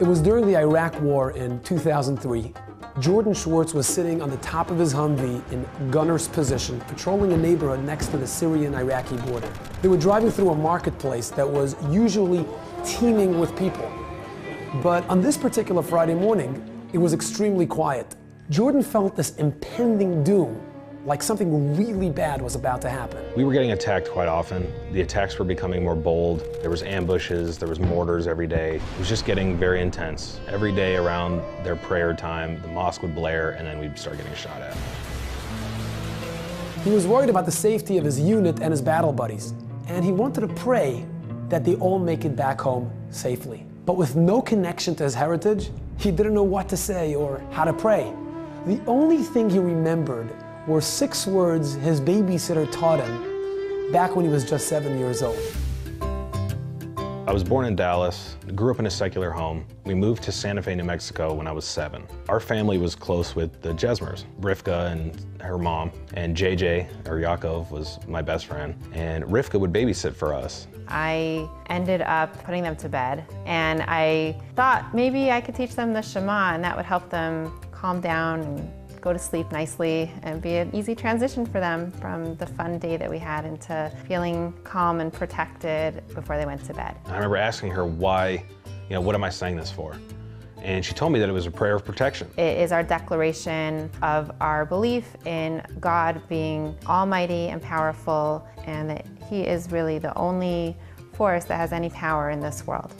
It was during the Iraq War in 2003. Jordan Schwartz was sitting on the top of his Humvee in gunner's position, patrolling a neighborhood next to the Syrian-Iraqi border. They were driving through a marketplace that was usually teeming with people. But on this particular Friday morning, it was extremely quiet. Jordan felt this impending doom, like something really bad was about to happen. We were getting attacked quite often. The attacks were becoming more bold. There was ambushes, there was mortars every day. It was just getting very intense. Every day around their prayer time, the mosque would blare and then we'd start getting shot at. He was worried about the safety of his unit and his battle buddies, and he wanted to pray that they all make it back home safely. But with no connection to his heritage, he didn't know what to say or how to pray. The only thing he remembered were 6 words his babysitter taught him back when he was just 7 years old. I was born in Dallas, grew up in a secular home. We moved to Santa Fe, New Mexico when I was 7. Our family was close with the Jesmers, Rivka and her mom, and JJ, or Yaakov, was my best friend, and Rivka would babysit for us. I ended up putting them to bed, and I thought maybe I could teach them the Shema, and that would help them calm down and go to sleep nicely and be an easy transition for them from the fun day that we had into feeling calm and protected before they went to bed. I remember asking her why, what am I saying this for? And she told me that it was a prayer of protection. It is our declaration of our belief in God being almighty and powerful, and that He is really the only force that has any power in this world.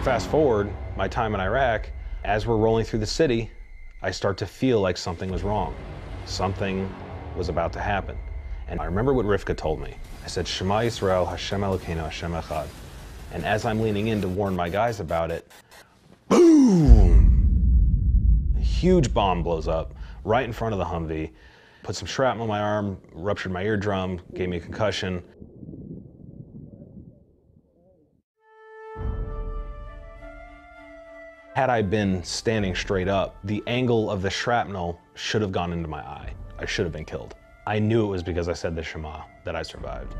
Fast forward, my time in Iraq, as we're rolling through the city, I start to feel like something was wrong. Something was about to happen. And I remember what Rivka told me. I said, Shema Yisrael, Hashem Elokeinu, Hashem Echad. And as I'm leaning in to warn my guys about it, boom! A huge bomb blows up right in front of the Humvee, put some shrapnel in my arm, ruptured my eardrum, gave me a concussion. Had I been standing straight up, the angle of the shrapnel should have gone into my eye. I should have been killed. I knew it was because I said the Shema that I survived.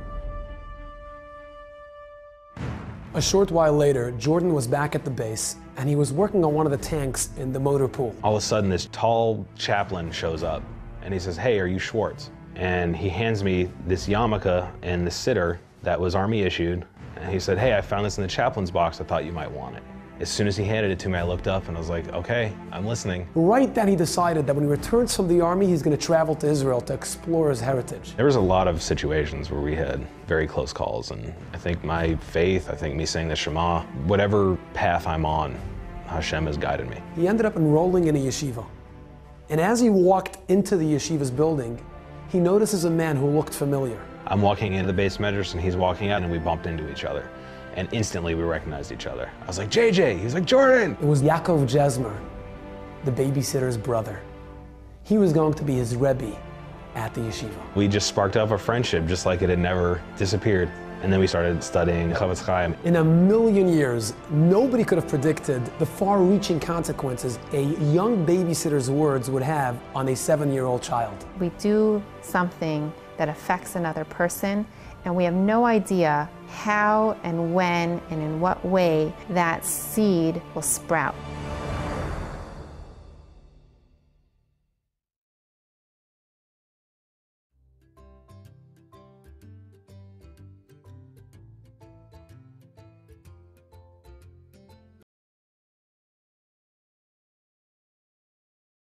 A short while later, Jordan was back at the base, and he was working on one of the tanks in the motor pool. All of a sudden, this tall chaplain shows up, and he says, hey, are you Schwartz? And he hands me this yarmulke and the sitter that was Army issued, and he said, hey, I found this in the chaplain's box, I thought you might want it. As soon as he handed it to me, I looked up and I was like, okay, I'm listening. Right then he decided that when he returns from the army, he's going to travel to Israel to explore his heritage. There was a lot of situations where we had very close calls, and I think my faith, I think me saying the Shema, whatever path I'm on, Hashem has guided me. He ended up enrolling in a yeshiva. And as he walked into the yeshiva's building, he notices a man who looked familiar. I'm walking into the base measures and he's walking out, and we bumped into each other. And instantly we recognized each other. I was like, JJ, he was like, Jordan. It was Yaakov Jesmer, the babysitter's brother. He was going to be his Rebbe at the yeshiva. We just sparked up a friendship just like it had never disappeared. And then we started studying Chavetz Chaim. In a million years, nobody could have predicted the far-reaching consequences a young babysitter's words would have on a 7-year-old child. We do something that affects another person, and we have no idea how and when and in what way that seed will sprout.